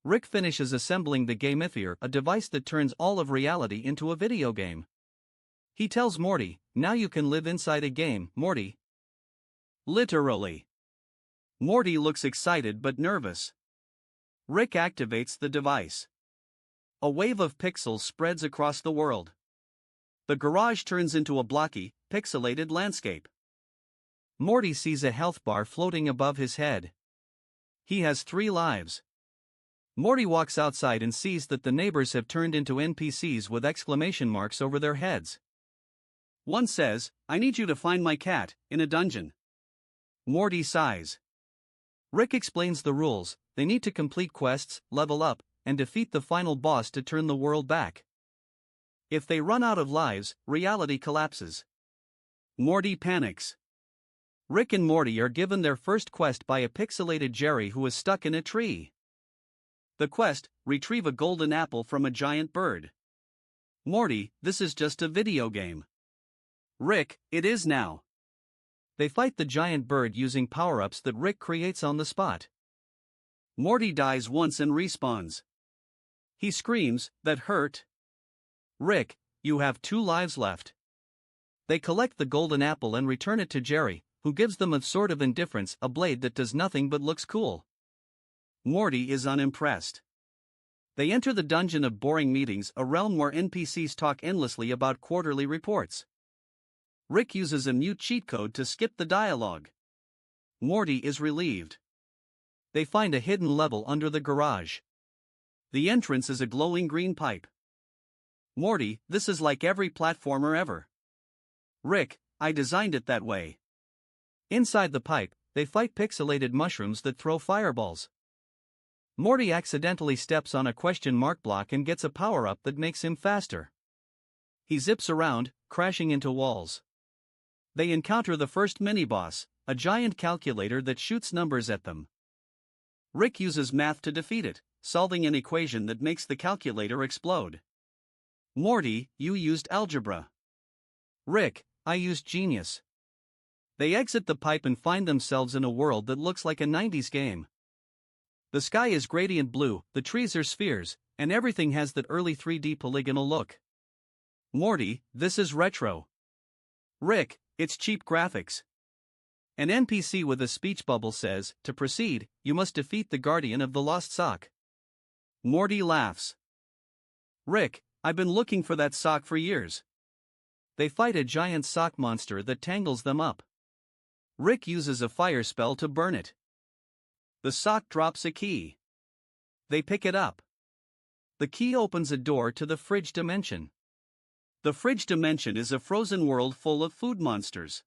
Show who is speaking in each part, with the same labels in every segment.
Speaker 1: Rick finishes assembling the gamifier, a device that turns all of reality into a video game. He tells Morty, "Now you can live inside a game, Morty." Literally. Morty looks excited but nervous. Rick activates the device. A wave of pixels spreads across the world. The garage turns into a blocky, pixelated landscape. Morty sees a health bar floating above his head. He has 3 lives. Morty walks outside and sees that the neighbors have turned into NPCs with exclamation marks over their heads. One says, "I need you to find my cat, in a dungeon." Morty sighs. Rick explains the rules: they need to complete quests, level up, and defeat the final boss to turn the world back. If they run out of lives, reality collapses. Morty panics. Rick and Morty are given their first quest by a pixelated Jerry who is stuck in a tree. The quest: retrieve a golden apple from a giant bird. Morty, this is just a video game. Rick, it is now. They fight the giant bird using power-ups that Rick creates on the spot. Morty dies once and respawns. He screams, "That hurt." Rick, you have 2 lives left. They collect the golden apple and return it to Jerry, who gives them a sort of indifference, a blade that does nothing but looks cool. Morty is unimpressed. They enter the dungeon of boring meetings, a realm where NPCs talk endlessly about quarterly reports. Rick uses a mute cheat code to skip the dialogue. Morty is relieved. They find a hidden level under the garage. The entrance is a glowing green pipe. Morty, this is like every platformer ever. Rick, I designed it that way. Inside the pipe, they fight pixelated mushrooms that throw fireballs. Morty accidentally steps on a question mark block and gets a power-up that makes him faster. He zips around, crashing into walls. They encounter the first mini-boss, a giant calculator that shoots numbers at them. Rick uses math to defeat it, solving an equation that makes the calculator explode. Morty, you used algebra. Rick, I used genius. They exit the pipe and find themselves in a world that looks like a 90s game. The sky is gradient blue, the trees are spheres, and everything has that early 3D polygonal look. Morty, this is retro. Rick, it's cheap graphics. An NPC with a speech bubble says, "To proceed, you must defeat the guardian of the lost sock." Morty laughs. Rick, I've been looking for that sock for years. They fight a giant sock monster that tangles them up. Rick uses a fire spell to burn it. The sock drops a key. They pick it up. The key opens a door to the fridge dimension. The fridge dimension is a frozen world full of food monsters.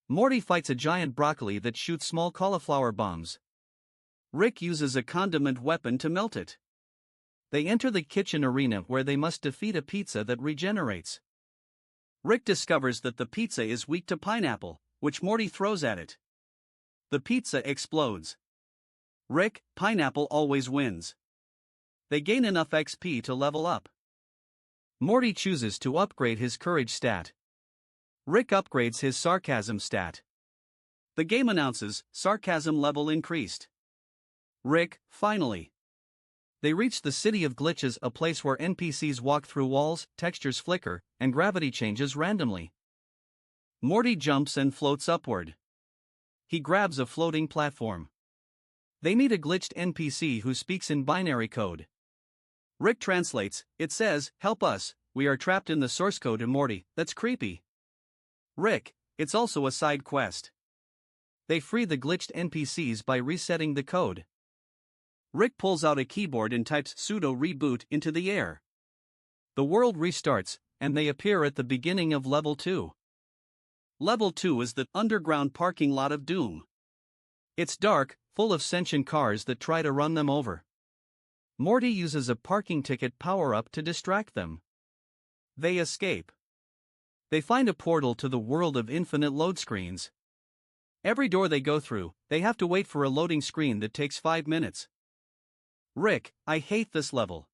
Speaker 1: Morty fights a giant broccoli that shoots small cauliflower bombs. Rick uses a condiment weapon to melt it. They enter the kitchen arena where they must defeat a pizza that regenerates. Rick discovers that the pizza is weak to pineapple, which Morty throws at it. The pizza explodes. Rick, pineapple always wins. They gain enough XP to level up. Morty chooses to upgrade his courage stat. Rick upgrades his sarcasm stat. The game announces, sarcasm level increased. Rick, finally. They reach the city of glitches, a place where NPCs walk through walls, textures flicker, and gravity changes randomly. Morty jumps and floats upward. He grabs a floating platform. They meet a glitched NPC who speaks in binary code. Rick translates, it says, "Help us, we are trapped in the source code." And Morty, that's creepy. Rick, it's also a side quest. They free the glitched NPCs by resetting the code. Rick pulls out a keyboard and types sudo reboot into the air. The world restarts, and they appear at the beginning of Level 2. Level 2 is the underground parking lot of Doom. It's dark, full of sentient cars that try to run them over. Morty uses a parking ticket power-up to distract them. They escape. They find a portal to the world of infinite load screens. Every door they go through, they have to wait for a loading screen that takes 5 minutes. Rick, I hate this level.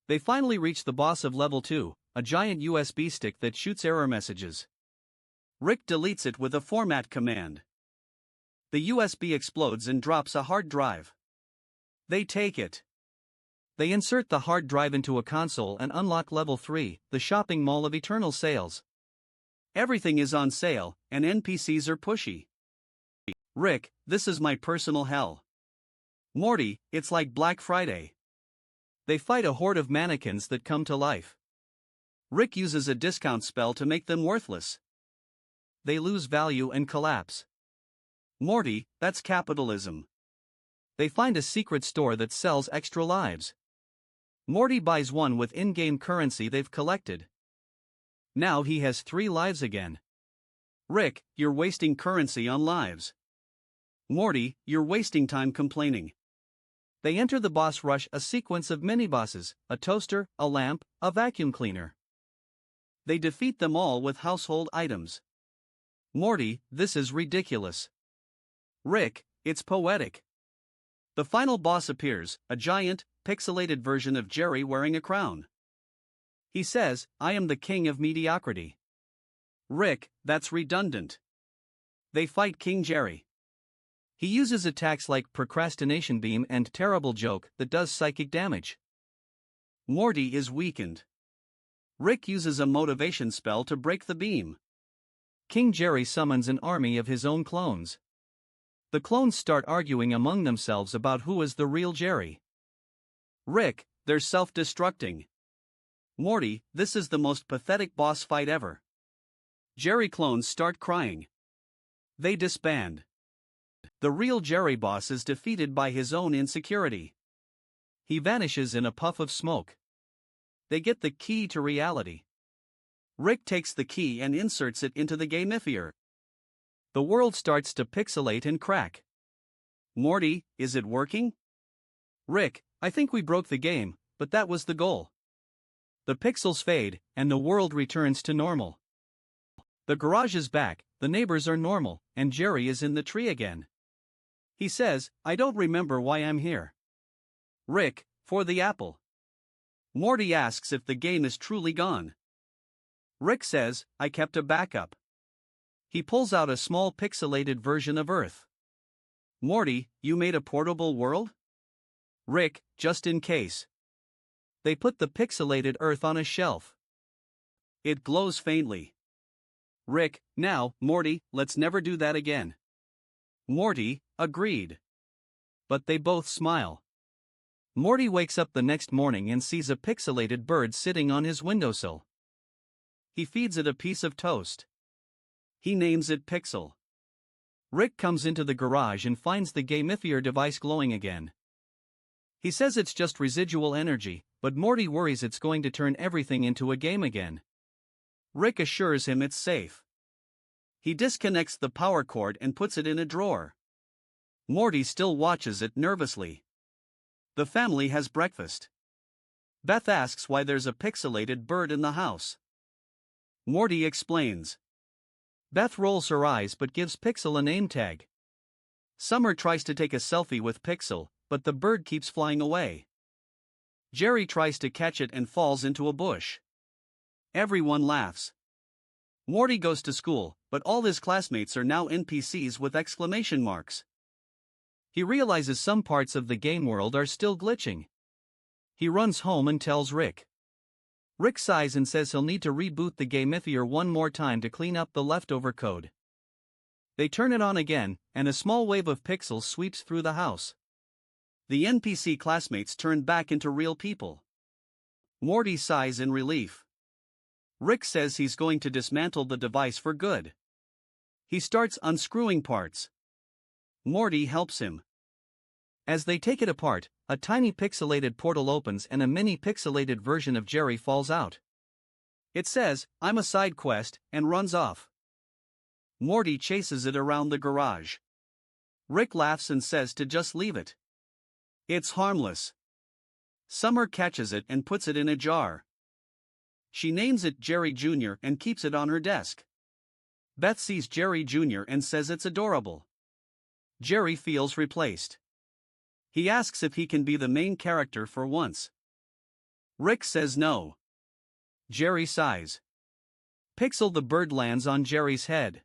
Speaker 1: They finally reach the boss of Level 2, a giant USB stick that shoots error messages. Rick deletes it with a format command. The USB explodes and drops a hard drive. They take it. They insert the hard drive into a console and unlock level 3, the shopping mall of eternal sales. Everything is on sale, and NPCs are pushy. Rick, this is my personal hell. Morty, it's like Black Friday. They fight a horde of mannequins that come to life. Rick uses a discount spell to make them worthless. They lose value and collapse. Morty, that's capitalism. They find a secret store that sells extra lives. Morty buys one with in-game currency they've collected. Now he has 3 lives again. Rick, you're wasting currency on lives. Morty, you're wasting time complaining. They enter the boss rush, a sequence of mini-bosses, a toaster, a lamp, a vacuum cleaner. They defeat them all with household items. Morty, this is ridiculous. Rick, it's poetic. The final boss appears, a giant, pixelated version of Jerry wearing a crown. He says, I am the king of mediocrity. Rick, that's redundant. They fight King Jerry. He uses attacks like procrastination beam and terrible joke that does psychic damage. Morty is weakened. Rick uses a motivation spell to break the beam. King Jerry summons an army of his own clones. The clones start arguing among themselves about who is the real Jerry. Rick, they're self-destructing. Morty, this is the most pathetic boss fight ever. Jerry clones start crying. They disband. The real Jerry boss is defeated by his own insecurity. He vanishes in a puff of smoke. They get the key to reality. Rick takes the key and inserts it into the gamifier. The world starts to pixelate and crack. Morty, is it working? Rick, I think we broke the game, but that was the goal. The pixels fade, and the world returns to normal. The garage is back, the neighbors are normal, and Jerry is in the tree again. He says, I don't remember why I'm here. Rick, for the apple. Morty asks if the game is truly gone. Rick says, I kept a backup. He pulls out a small pixelated version of Earth. Morty, you made a portable world? Rick, just in case. They put the pixelated Earth on a shelf. It glows faintly. Rick, now, Morty, let's never do that again. Morty, agreed. But they both smile. Morty wakes up the next morning and sees a pixelated bird sitting on his windowsill. He feeds it a piece of toast. He names it Pixel. Rick comes into the garage and finds the gamifier device glowing again. He says it's just residual energy, but Morty worries it's going to turn everything into a game again. Rick assures him it's safe. He disconnects the power cord and puts it in a drawer. Morty still watches it nervously. The family has breakfast. Beth asks why there's a pixelated bird in the house. Morty explains. Beth rolls her eyes but gives Pixel a name tag. Summer tries to take a selfie with Pixel, but the bird keeps flying away. Jerry tries to catch it and falls into a bush. Everyone laughs. Morty goes to school, but all his classmates are now NPCs with exclamation marks. He realizes some parts of the game world are still glitching. He runs home and tells Rick. Rick sighs and says he'll need to reboot the gamifier one more time to clean up the leftover code. They turn it on again, and a small wave of pixels sweeps through the house. The NPC classmates turn back into real people. Morty sighs in relief. Rick says he's going to dismantle the device for good. He starts unscrewing parts. Morty helps him. As they take it apart, a tiny pixelated portal opens and a mini pixelated version of Jerry falls out. It says, I'm a side quest, and runs off. Morty chases it around the garage. Rick laughs and says to just leave it. It's harmless. Summer catches it and puts it in a jar. She names it Jerry Jr. and keeps it on her desk. Beth sees Jerry Jr. and says it's adorable. Jerry feels replaced. He asks if he can be the main character for once. Rick says no. Jerry sighs. Pixel the bird lands on Jerry's head.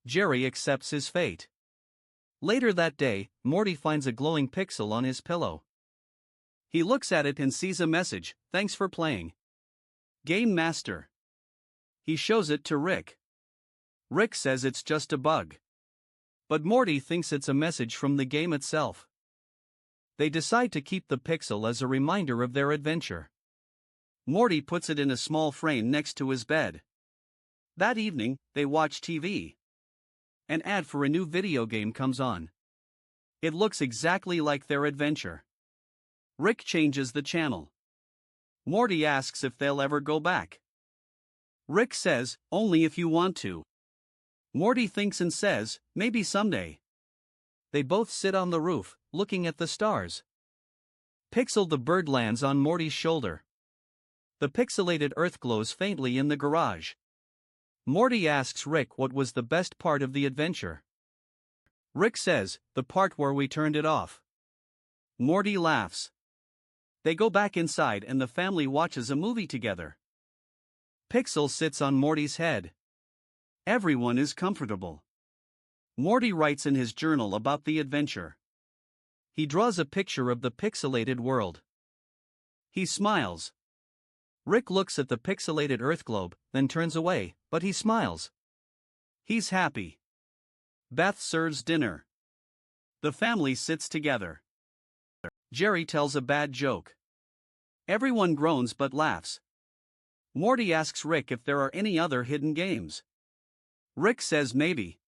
Speaker 1: Jerry accepts his fate. Later that day, Morty finds a glowing pixel on his pillow. He looks at it and sees a message, "Thanks for playing. Game Master." He shows it to Rick. Rick says it's just a bug. But Morty thinks it's a message from the game itself. They decide to keep the pixel as a reminder of their adventure. Morty puts it in a small frame next to his bed. That evening, they watch TV. An ad for a new video game comes on. It looks exactly like their adventure. Rick changes the channel. Morty asks if they'll ever go back. Rick says, "Only if you want to." Morty thinks and says, "Maybe someday." They both sit on the roof, looking at the stars. Pixel the bird lands on Morty's shoulder. The pixelated Earth glows faintly in the garage. Morty asks Rick what was the best part of the adventure. Rick says, "The part where we turned it off." Morty laughs. They go back inside and the family watches a movie together. Pixel sits on Morty's head. Everyone is comfortable. Morty writes in his journal about the adventure. He draws a picture of the pixelated world. He smiles. Rick looks at the pixelated Earth globe, then turns away, but he smiles. He's happy. Beth serves dinner. The family sits together. Jerry tells a bad joke. Everyone groans but laughs. Morty asks Rick if there are any other hidden games. Rick says maybe.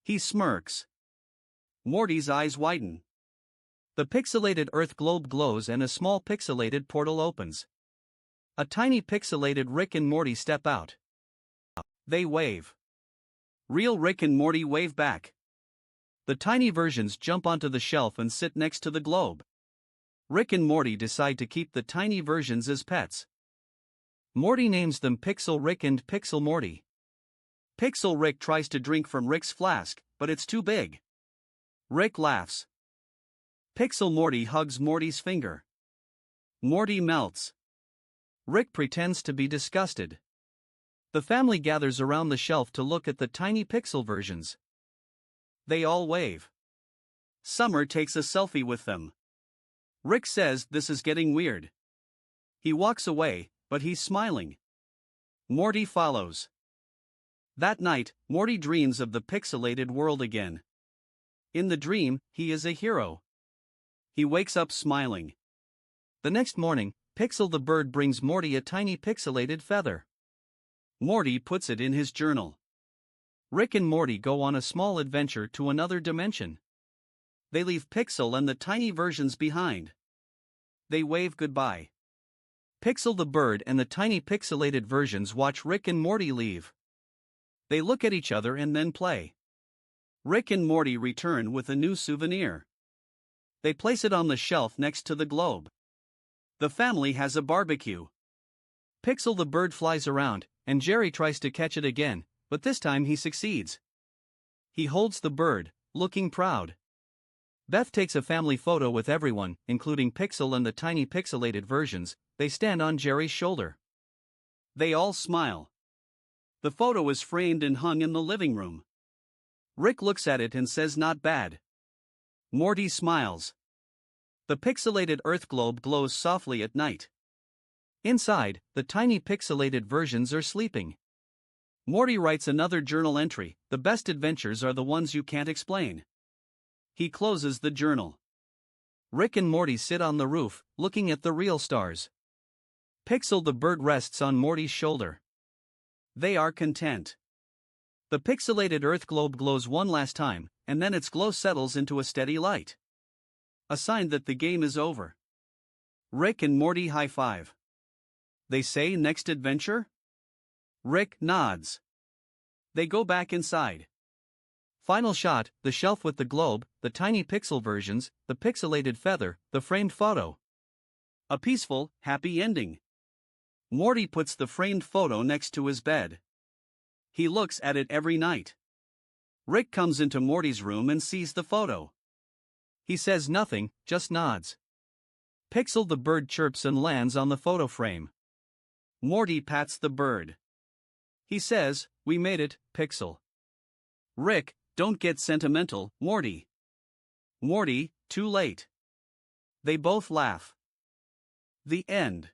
Speaker 1: He smirks. Morty's eyes widen. The pixelated Earth globe glows and a small pixelated portal opens. A tiny pixelated Rick and Morty step out. They wave. Real Rick and Morty wave back. The tiny versions jump onto the shelf and sit next to the globe. Rick and Morty decide to keep the tiny versions as pets. Morty names them Pixel Rick and Pixel Morty. Pixel Rick tries to drink from Rick's flask, but it's too big. Rick laughs. Pixel Morty hugs Morty's finger. Morty melts. Rick pretends to be disgusted. The family gathers around the shelf to look at the tiny pixel versions. They all wave. Summer takes a selfie with them. Rick says this is getting weird. He walks away, but he's smiling. Morty follows. That night, Morty dreams of the pixelated world again. In the dream, he is a hero. He wakes up smiling. The next morning, Pixel the bird brings Morty a tiny pixelated feather. Morty puts it in his journal. Rick and Morty go on a small adventure to another dimension. They leave Pixel and the tiny versions behind. They wave goodbye. Pixel the bird and the tiny pixelated versions watch Rick and Morty leave. They look at each other and then play. Rick and Morty return with a new souvenir. They place it on the shelf next to the globe. The family has a barbecue. Pixel the bird flies around, and Jerry tries to catch it again, but this time he succeeds. He holds the bird, looking proud. Beth takes a family photo with everyone, including Pixel and the tiny pixelated versions. They stand on Jerry's shoulder. They all smile. The photo is framed and hung in the living room. Rick looks at it and says not bad. Morty smiles. The pixelated Earth globe glows softly at night. Inside, the tiny pixelated versions are sleeping. Morty writes another journal entry, "The best adventures are the ones you can't explain." He closes the journal. Rick and Morty sit on the roof, looking at the real stars. Pixel the bird rests on Morty's shoulder. They are content. The pixelated Earth globe glows one last time, and then its glow settles into a steady light. A sign that the game is over. Rick and Morty high five. They say next adventure? Rick nods. They go back inside. Final shot, the shelf with the globe, the tiny pixel versions, the pixelated feather, the framed photo. A peaceful, happy ending. Morty puts the framed photo next to his bed. He looks at it every night. Rick comes into Morty's room and sees the photo. He says nothing, just nods. Pixel the bird chirps and lands on the photo frame. Morty pats the bird. He says, "We made it, Pixel." Rick, Don't get sentimental, Morty. Morty, too late. They both laugh. The end.